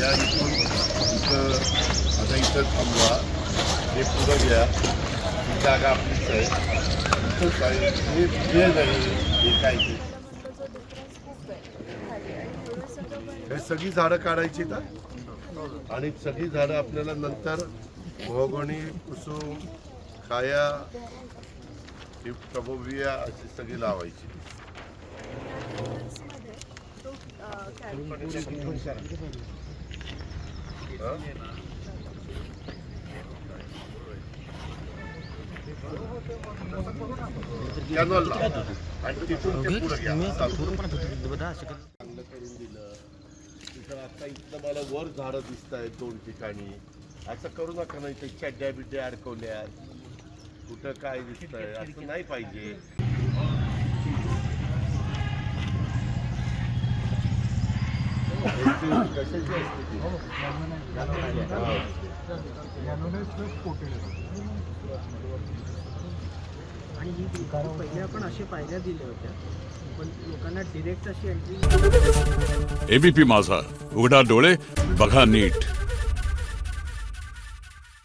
त्या इथून इथं आता इथं थांबवा, हे पुढं घ्या, ही जागा आपलीच आहे, इथंच आहे, हे नाही हे काय ते हे सगळी झाडं काढायची का आणि सगळी झाडं आपल्याला नंतर मोहगणी, कुसुम, काया, टबोबिया अशी सगळी लावायची. कॅनॉलला आणि तिथून ते पुढे घ्या. चांगलं करून दिलं तिथं. आता इथलं मला वर झाडं दिसत आहेत 2 ठिकाणी. असं करू नका ना, इथे चड्ड्या बिड्ड्या अडकवल्या, कुठं काय दिसतंय, असं नाही पाहिजे. कशाची असते ती? आणि ही पहिले आपण असे पायऱ्या दिल्या होत्या, पण लोकांना डिरेक्ट अशी एंट्री. एबीपी माझा, उघडा डोळे बघा नीट.